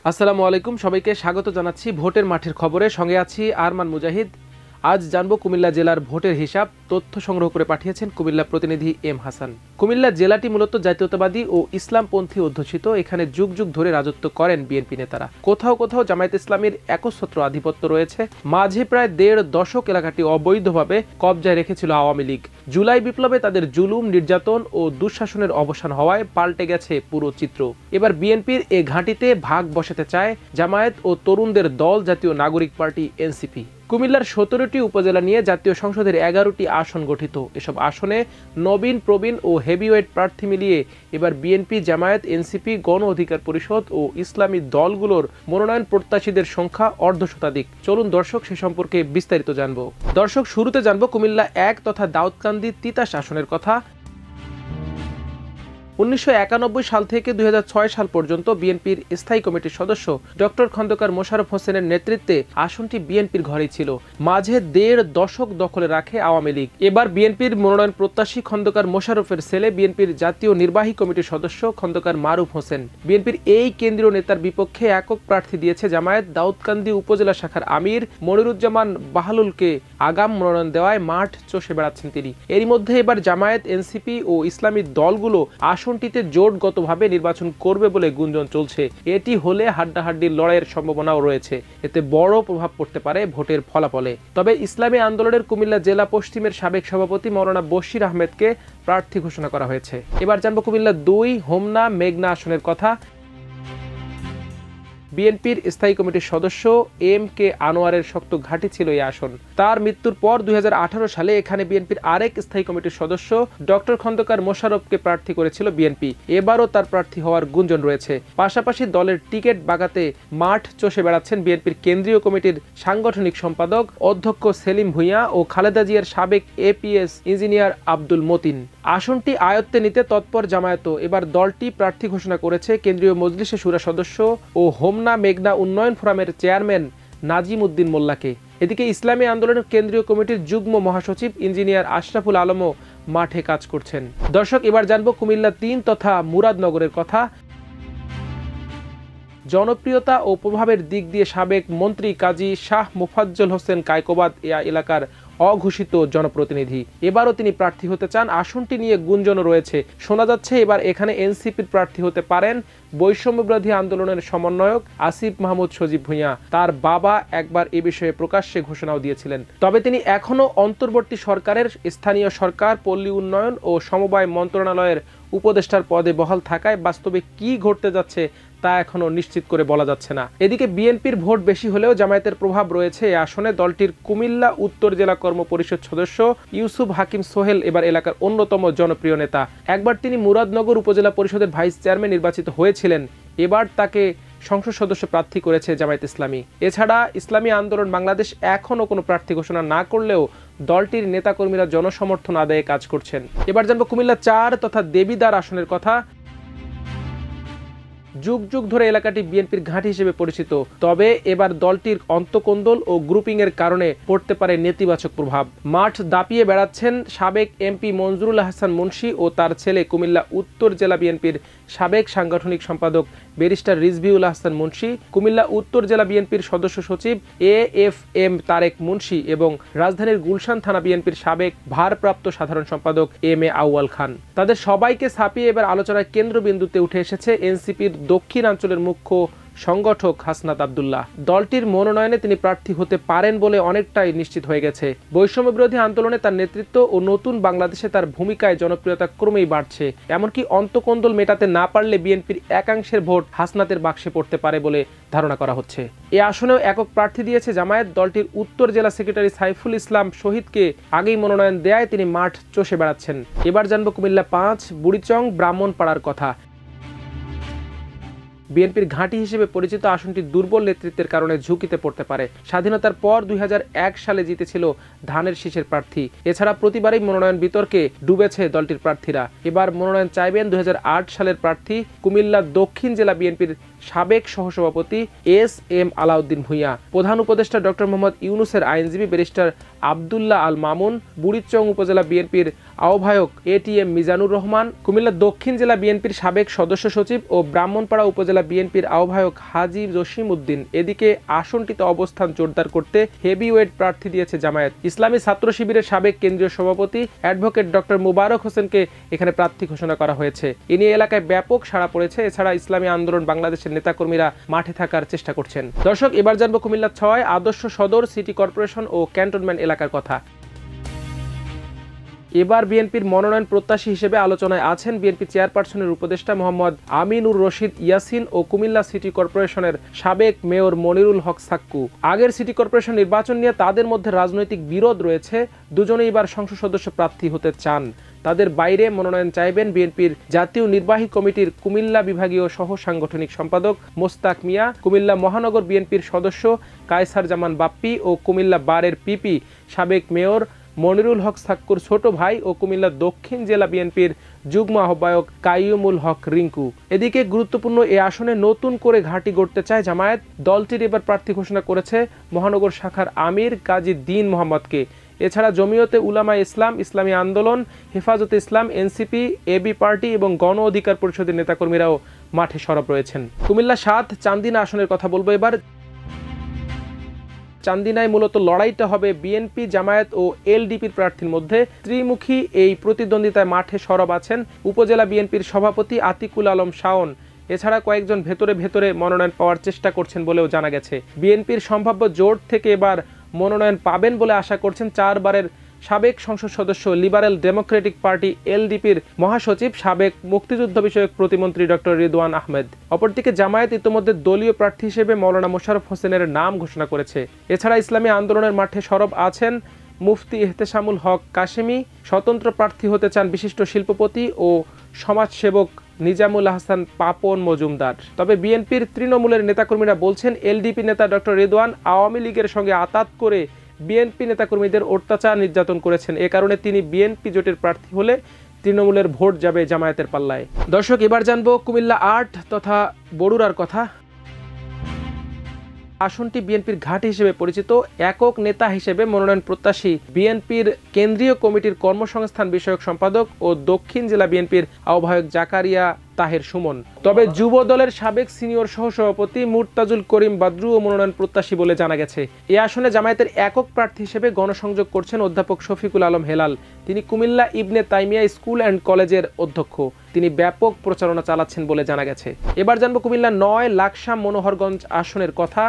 আসসালামু আলাইকুম, সবাইকে স্বাগত জানাচ্ছি ভোটের মাঠের খবরে। সঙ্গে আছি আরমান মুজাহিদ। আজ জানবো কুমিল্লা জেলার ভোটের হিসাব। তথ্য সংগ্রহ করে পাঠিয়েছেন কুমিল্লা প্রতিনিধি এম হাসান। কুমিল্লা জেলাটি মূলত জাতীয়তাবাদী ও ইসলামপন্থী অধ্যুষিত। এখানে যুগ যুগ ধরে রাজত্ব করেন বিএনপি নেতারা। কোথাও কোথাও জামায়াত ইসলামীর একচ্ছত্র আধিপত্য রয়েছে। মাঝে প্রায় ১.৫ দশক এলাকাটি অবৈধভাবে কবজায় রেখেছিল আওয়ামী লীগ। জুলাই বিপ্লবে তাদের জুলুম, নির্যাতন ও দুঃশাসনের অবসান হওয়ায় পাল্টে গেছে পুরো চিত্র। এবার বিএনপির এ ঘাঁটিতে ভাগ বসাতে চায় জামায়াত ও তরুণদের দল জাতীয় নাগরিক পার্টি এনসিপি। কুমিল্লার ১৭টি উপজেলা নিয়ে জাতীয় সংসদের ১১টি আসন গঠিত। এসব আসনে নবীন, প্রবীণ ও হেভিওয়েট প্রার্থী মিলিয়ে এবার বিএনপি, জামায়াত, এনসিপি, গণ অধিকার পরিষদ ও ইসলামী দলগুলোর মনোনয়ন প্রত্যাশীদের সংখ্যা অর্ধশতাধিক। চলুন দর্শক সে সম্পর্কে বিস্তারিত জানবো। দর্শক, শুরুতে জানবো কুমিল্লা ১ তথা দাউদকান্দি তিতাস আসনের কথা। ১৯৯১ সাল থেকে ২০০৬ সাল পর্যন্ত বিএনপির স্থায়ী কমিটির সদস্য ডক্টর খন্দকার মোশাররফ হোসেনের নেতৃত্বে আসনটি বিএনপির ঘরেই ছিল। মাঝে ১.৫ দশক দখলে রাখে আওয়ামী লীগ। এবার বিএনপির মনোনয়ন প্রত্যাশী খন্দকার মোশাররফের ছেলে বিএনপির জাতীয় নির্বাহী কমিটির সদস্য খন্দকার মারুফ হোসেন। বিএনপির এই কেন্দ্রীয় নেতার বিপক্ষে একক প্রার্থী দিয়েছে জামায়াত। দাউদকান্দি উপজেলা শাখার আমির মনিরুজ্জামান বাহালুলকে আগাম মনোনয়ন দেওয়ায় মাঠ চষে বেড়াচ্ছেন তিনি। এরই মধ্যে এবার জামায়াত, এনসিপি ও ইসলামী দলগুলো আসনটিতে জোটগতভাবে নির্বাচন করবে বলে গুঞ্জন চলছে। এটি হলে হাড্ডাহাড্ডির লড়াইয়ের সম্ভাবনাও রয়েছে। এতে বড় প্রভাব পড়তে পারে ভোটের ফলাফলে। তবে ইসলামী আন্দোলনের কুমিল্লা জেলা পশ্চিমের সাবেক সভাপতি মাওলানা বশির আহমেদকে প্রার্থী ঘোষণা করা হয়েছে। এবার জানবো কুমিল্লা ২ হোমনা মেঘনা আসনের কথা। বিএনপির স্থায়ী কমিটির সদস্য এম কে আনোয়ারের শক্ত ঘাঁটি ছিল এই আসন। তার মৃত্যুর পর ২০১৮ সালে এখানে বিএনপির আরেক স্থায়ী কমিটির সদস্য ডক্টর খন্দকার মোশাররফকে প্রার্থী করেছিল বিএনপি। এবারও তার প্রার্থী হওয়ার গুঞ্জন রয়েছে। পাশাপাশি দলের টিকিট বাগাতে মাঠ চষে বেড়াচ্ছেন বিএনপির কেন্দ্রীয় কমিটির সাংগঠনিক সম্পাদক অধ্যক্ষ সেলিম ভূঁইয়া ও খালেদা জিয়ার সাবেক এপিএস ইঞ্জিনিয়ার আব্দুল মতিন। আসনটি আয়ত্তে নিতে তৎপর জামায়াতও। এবার দলটি প্রার্থী ঘোষণা করেছে কেন্দ্রীয় মজলিসে শুরা সদস্য ও হোমনা মেঘনা উন্নয়ন ফোরামের চেয়ারম্যান নাজিম উদ্দিন মোল্লাকে। এদিকে ইসলামী আন্দোলনের কেন্দ্রীয় কমিটির যুগ্ম মহাসচিব ইঞ্জিনিয়ার আশরাফুল আলমও মাঠে কাজ করছেন। দর্শক, এবার জানবো কুমিল্লা ৩ তথা মুরাদনগরের কথা। জনপ্রিয়তা ও প্রভাবের দিক দিয়ে সাবেক মন্ত্রী কাজী শাহ মোফাজ্জল হোসেন কায়কোবাদ এলাকার অঘোষিত জনপ্রতিনিধি। এবারও তিনি প্রার্থী হতে চান। আসনটি নিয়ে গুঞ্জনও রয়েছে। শোনা যাচ্ছে এবার এখানে এনসিপির প্রার্থী হতে পারেন বৈষম্যবিরোধী আন্দোলনের সমন্বয়ক আসিফ মাহমুদ সজীব ভূঁইয়া। তার বাবা একবার এ বিষয়ে প্রকাশ্যে ঘোষণাও দিয়েছিলেন। তবে তিনি এখনও অন্তর্বর্তী সরকারের স্থানীয় সরকার, পল্লী উন্নয়ন ও সমবায় মন্ত্রণালয়ের উপদেষ্টার পদে বহাল থাকায় বাস্তবে কি ঘটতে যাচ্ছে তা এখনো নিশ্চিত করে বলা যাচ্ছে না। এদিকে বিএনপির ভোট বেশি হলেও জামায়াতের প্রভাব রয়েছে এই আসনে। দলটির কুমিল্লা উত্তর জেলা কর্ম পরিষদ সদস্য ইউসুফ হাকিম সোহেল এবার এলাকার অন্যতম জনপ্রিয় নেতা। একবার তিনি মুরাদনগর উপজেলা পরিষদের ভাইস চেয়ারম্যান নির্বাচিত হয়েছিলেন। এবার তাকে সংসদ সদস্য প্রার্থী করেছে জামায়াত ইসলামী। এছাড়া ইসলামী আন্দোলন বাংলাদেশ এখনও কোনো প্রার্থী ঘোষণা না করলেও দলটির নেতাকর্মীরা জনসমর্থন আদায়ে কাজ করছেন। এবার জানবো কুমিল্লা ৪ তথা দেবিদ্বার আসনের কথা। যুগ যুগ ধরে এলাকাটি বিএনপির ঘাঁটি হিসেবে পরিচিত। তবে এবার দলটির অন্তকোন্দল ও গ্রুপিং এর কারণে পড়তে পারে নেতিবাচক প্রভাব। মাঠ দাপিয়ে বেড়াচ্ছেন সাবেক এমপি মঞ্জুরুল হাসান মুন্সি ও তার ছেলে কুমিল্লা উত্তর জেলা বিএনপির সাবেক সাংগঠনিক সম্পাদক ব্যারিস্টার রিজভিউল হাসান মুন্সি, কুমিল্লা উত্তর জেলা বিএনপির সদস্য সচিব AFM তারেক মুন্সি এবং রাজধানীর গুলশান থানা বিএনপির সাবেক ভারপ্রাপ্ত সাধারণ সম্পাদক MA আউয়াল খান। তাদের সবাইকে ছাপিয়ে এবার আলোচনার কেন্দ্রবিন্দুতে উঠে এসেছে এনসিপির দক্ষিণাঞ্চলের মুখ্য সংগঠক হাসনাত আব্দুল্লাহ। দলটির মনোনয়নে তিনি প্রার্থী হতে পারেন বলে অনেকটাই নিশ্চিত হয়ে গেছে। বৈষম্য বিরোধী আন্দোলনে তার নেতৃত্ব ও নতুন বাংলাদেশে তার ভূমিকায় জনপ্রিয়তা ক্রমেই বাড়ছে। এমনকি অন্তকোন্দল মেটাতে না পারলে বিএনপির একাংশের ভোট হাসনাতের বাক্সে পড়তে পারে বলে ধারণা করা হচ্ছে। এ আসনেও একক প্রার্থী দিয়েছে জামায়াত। দলটির উত্তর জেলা সেক্রেটারি সাইফুল ইসলাম শহীদকে আগেই মনোনয়ন দেয়ায় তিনি মাঠ চষে বেড়াচ্ছেন। এবার জানবো কুমিল্লা ৫ বুড়িচং ব্রাহ্মণপাড়ার কথা। বিএনপির ঘাঁটি হিসেবে পরিচিত আসনটি দুর্বল নেতৃত্বের কারণে ঝুঁকিতে পড়তে পারে। স্বাধীনতার পর ২০০১ সালে জিতেছিল ধানের শীষের প্রার্থী। এছাড়া প্রতিবারই মনোনয়ন বিতর্কে ডুবেছে দলটির প্রার্থীরা। এবার মনোনয়ন চাইবেন ২০০৮ সালের প্রার্থী কুমিল্লা দক্ষিণ জেলা বিএনপির সাবেক সহসভাপতি এস.এম. আলাউদ্দিন ভূঁইয়া, প্রধান উপদেষ্টা ডক্টর মোহাম্মদ ইউনূসের আইনজীবী ব্যারিস্টার আব্দুল্লাহ আল মামুন, বুড়িচং উপজেলা বিএনপির আহ্বায়ক এ.টি.এম. মিজানুর রহমান, কুমিল্লা দক্ষিণ জেলা বিএনপির সাবেক সদস্য সচিব ও ব্রাহ্মণপাড়া উপজেলা বিএনপির আহ্বায়ক হাজী জসিম উদ্দিন। এদিকে আসনটিতে অবস্থান জোরদার করতে হেভিওয়েট প্রার্থী দিয়েছে জামায়াত। ইসলামী ছাত্র শিবিরের সাবেক কেন্দ্রীয় সভাপতি অ্যাডভোকেট ডক্টর মুবারক হোসেনকে এখানে প্রার্থী ঘোষণা করা হয়েছে। এ নিয়ে এলাকায় ব্যাপক সাড়া পড়েছে। এছাড়া ইসলামী আন্দোলন বাংলাদেশের নেতাকর্মীরা মাঠে থাকার চেষ্টা করছেন। দর্শক, এবার জানবো কুমিল্লা ৬ আদর্শ সদর, সিটি কর্পোরেশন ও ক্যান্টনমেন্ট এলাকার কথা। এবার বিএনপির মনোনয়ন প্রত্যাশী হিসেবে আলোচনায় আছেন বিএনপি চেয়ারপারসনের উপদেষ্টা মোহাম্মদ আমিনুর রশিদ ইয়াসিন ও কুমিল্লা সিটি কর্পোরেশনের সাবেক মেয়র মনিরুল হক সাক্কু। আগের সিটি কর্পোরেশন নির্বাচন নিয়ে তাদের মধ্যে রাজনৈতিক বিরোধ রয়েছে। দুজনেই এবার সংসদ সদস্য প্রার্থী হতে চান। তাদের বাইরে মনোনয়ন চাইবেন বিএনপির জাতীয় নির্বাহী কমিটির কুমিল্লা বিভাগীয় সহ সাংগঠনিক সম্পাদক মোস্তাক মিয়া, কুমিল্লা মহানগর বিএনপির সদস্য কায়সার জামান বাপ্পি ও কুমিল্লা বারের পিপি সাবেক মেয়র মনিরুল হক সাক্কুর ছোট ভাই ও কুমিল্লা দক্ষিণ জেলা বিএনপির যুগ্ম আহ্বায়ক কাইয়ুমুল হক রিঙ্কু। এদিকে গুরুত্বপূর্ণ এ আসনে নতুন করে ঘাঁটি গড়তে চায় জামায়াত। দলটির এবার প্রার্থী ঘোষণা করেছে মহানগর শাখার আমির কাজী দ্বীন মোহাম্মদকে। এছাড়া জমিয়তে উলামা ইসলাম, ইসলামী আন্দোলন, হেফাজতে ইসলাম, এনসিপি, এবি পার্টি এবং গণ অধিকার পরিষদের নেতাকর্মীরাও মাঠে সরব রয়েছেন। কুমিল্লা ৭ চান্দিনা আসনের কথা বলবো এবার। চান্দিনায় মূলত লড়াইটা হবে বিএনপি, জামায়াত ও এলডিপির প্রার্থীর মধ্যে। ত্রিমুখী এই প্রতিদ্বন্দ্বিতায় মাঠে সরব আছেন উপজেলা বিএনপির সভাপতি আতিকুল আলম শাওন। এছাড়া কয়েকজন ভেতরে মনোনয়ন পাওয়ার চেষ্টা করছেন বলেও জানা গেছে। বিএনপির সম্ভাব্য জোট থেকে এবার মনোনয়ন পাবেন বলে আশা করছেন ৪ বারের সাবেক সংসদ সদস্য, লিবারেল ডেমোক্রেটিক পার্টি এলডিপির মহাসচিব, সাবেক মুক্তিযুদ্ধ বিষয়ক প্রতিমন্ত্রী ডক্টর রিদওয়ান আহমেদ। অপরদিকে জামায়াত ইতিমধ্যে দলীয় প্রার্থী হিসেবে মৌলানা মোশাররফ হোসেনের নাম ঘোষণা করেছে। এছাড়া ইসলামী আন্দোলনের মাঠে সরব আছেন মুফতি ইহতেশামুল হক কাশেমি। স্বতন্ত্র প্রার্থী হতে চান বিশিষ্ট শিল্পপতি ও সমাজসেবক নিজামুল হাসান পাপন মজুমদার। তবে বিএনপির তৃণমূলের নেতাকর্মীরা বলছেন এলডিপি নেতা ডক্টর রিদওয়ান আওয়ামী লীগের সঙ্গে আতাত করে বিএনপি নেতাকর্মীদের অত্যাচার নির্যাতন করেছেন। এ কারণে তিনি বিএনপি জোটের প্রার্থী হলে তৃণমূলের ভোট যাবে জামায়াতের পাল্লায়। দর্শক, এবার জানবো কুমিল্লা ৮ তথা বড়ুরার কথা। আসনটি বিএনপির ঘাঁটি হিসেবে পরিচিত। একক নেতা হিসেবে মনোনয়ন প্রত্যাশী বিএনপির কেন্দ্রীয় কমিটির কর্মসংস্থান বিষয়ক সম্পাদক ও দক্ষিণ জেলা বিএনপির আহ্বায়ক জাকারিয়া তাহের সুমন। তবে যুব দলের সাবেক সিনিয়র সহসভাপতি মুর্তাজুল করিম বাদরুও মনোনয়ন প্রত্যাশী বলে জানা গেছে। এই আসনে জামায়াতের একক প্রার্থী হিসেবে গণসংযোগ করছেন অধ্যাপক শফিকুল আলম হেলাল। তিনি কুমিল্লা ইবনে তাইমিয়া স্কুল অ্যান্ড কলেজের অধ্যক্ষ। তিনি ব্যাপক প্রচারণা চালাচ্ছেন বলে জানা গেছে। এবার জানবো কুমিল্লা ৯ লাকসাম মনোহরগঞ্জ আসনের কথা।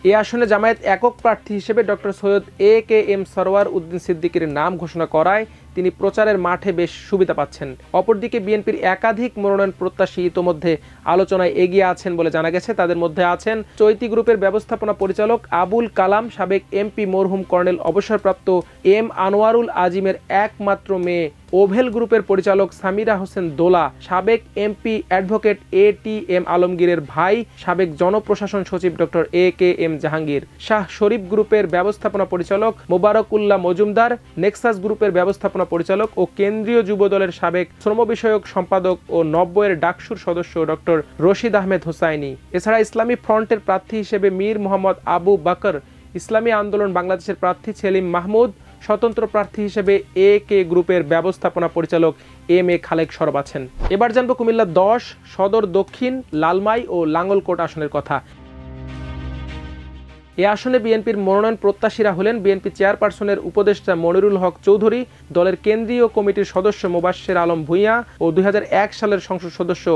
এই আসনে জামায়াত একক প্রার্থী হিসেবে ডক্টর সৈয়দ এ.কে.এম. সরওয়ার উদ্দিন সিদ্দিকীর নাম ঘোষণা করায় তিনি প্রচারের মাঠে বেশ সুবিধা পাচ্ছেন। অপরদিকে বিএনপির একাধিক মনোনয়ন প্রত্যাশী ইতোমধ্যে আলোচনায় এগিয়ে আছেন বলে জানা গেছে। তাদের মধ্যে আছেন চৈতি গ্রুপের ব্যবস্থাপনা পরিচালক আবুল কালাম, সাবেক এমপি মরহুম কর্নেল অবসরপ্রাপ্ত এম আনোয়ারুল আজিমের একমাত্র মেয়ে, ওভেল গ্রুপের পরিচালক সামিরা হোসেন দোলা, সাবেক এমপি অ্যাডভোকেট এ.টি.এম. আলমগীরের ভাই, সাবেক জনপ্রশাসন সচিব ডক্টর এ.কে.এম. জাহাঙ্গীর, শাহ শরীফ গ্রুপের ব্যবস্থাপনা পরিচালক মোবারকুল্লাহ মজুমদার, নেক্সাস গ্রুপের ব্যবস্থাপনা পরিচালক ও কেন্দ্রীয় যুব দলের সাবেক শ্রম বিষয়ক সম্পাদক ও ৯০-এর ডাকসুর সদস্য ডক্টর রশিদ আহমেদ হোসাইনি। এছাড়া ইসলামী ফ্রন্টের প্রার্থী হিসেবে মীর মোহাম্মদ আবু বকর, ইসলামী আন্দোলন বাংলাদেশের প্রার্থী সেলিম মাহমুদ, স্বতন্ত্র প্রার্থী হিসেবে এ.কে গ্রুপের ব্যবস্থাপনা পরিচালক এম.এ খালেক সরব আছেন। এবার জানবো কুমিল্লা ১০ সদর দক্ষিণ, লালমাই ও লাঙ্গলকোট আসনের কথা। এই আসনে বিএনপির মনোনয়ন প্রত্যাশীরা হলেন বিএনপি চেয়ারপারসনের উপদেষ্টা মনিরুল হক চৌধুরী, দলের কেন্দ্রীয় কমিটির সদস্য মোবাশ্বের আলম ভূঁইয়া ও ২০০১ সালের সংসদ সদস্য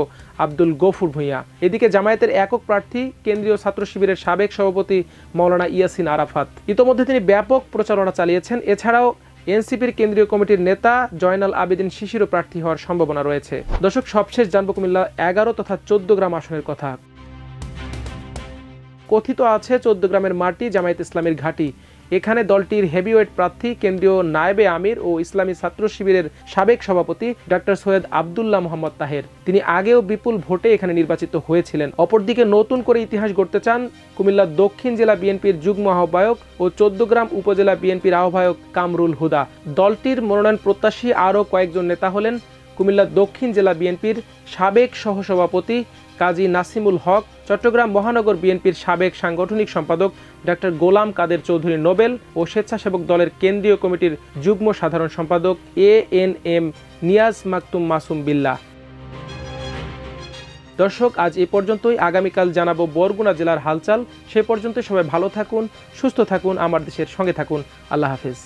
আব্দুল গফুর ভূঁইয়া। এদিকে জামায়াতের একক প্রার্থী কেন্দ্রীয় ছাত্র শিবিরের সাবেক সভাপতি মাওলানা ইয়াসিন আরাফাত। ইতোমধ্যে তিনি ব্যাপক প্রচারণা চালিয়েছেন। এছাড়াও এনসিপির কেন্দ্রীয় কমিটির নেতা জয়নাল আবেদিন শিশিরও প্রার্থী হওয়ার সম্ভাবনা রয়েছে। দর্শক, সবশেষ জানবো কুমিল্লা ১১ তথা ১৪ গ্রাম আসনের কথা। কথিত আছে ১৪ গ্রামের মাটি জামায়াত ইসলামের ঘাঁটি। এখানে দলটির হেভিওয়েট প্রার্থী কেন্দ্রীয় নায়েবে আমির ও ইসলামী ছাত্র শিবিরের সাবেক সভাপতি ডক্টর সৈয়দ আব্দুল্লাহ মোহাম্মদ তাহের। তিনি আগেও বিপুল ভোটে এখানে নির্বাচিত হয়েছিলেন। অপরদিকে নতুন করে ইতিহাস গড়তে চান কুমিল্লা দক্ষিণ জেলা বিএনপির যুগ্ম আহ্বায়ক ও ১৪ গ্রাম উপজেলা বিএনপির আহ্বায়ক কামরুল হুদা। দলটির মনোনয়ন প্রত্যাশী আরও কয়েকজন নেতা হলেন কুমিল্লা দক্ষিণ জেলা বিএনপির সাবেক সহসভাপতি কাজী নাসিমুল হক, চট্টগ্রাম মহানগর বিএনপির সাবেক সাংগঠনিক সম্পাদক ডক্টর গোলাম কাদের চৌধুরী নোবেল ও স্বেচ্ছাসেবক দলের কেন্দ্রীয় কমিটির যুগ্ম সাধারণ সম্পাদক ANM নিয়াজ মাকতুম মাসুম বিল্লাহ। দর্শক, আজ এ পর্যন্তই। আগামীকাল জানাবো বরগুনা জেলার হালচাল। সে পর্যন্ত সবাই ভালো থাকুন, সুস্থ থাকুন, আমার দেশের সঙ্গে থাকুন। আল্লাহ হাফেজ।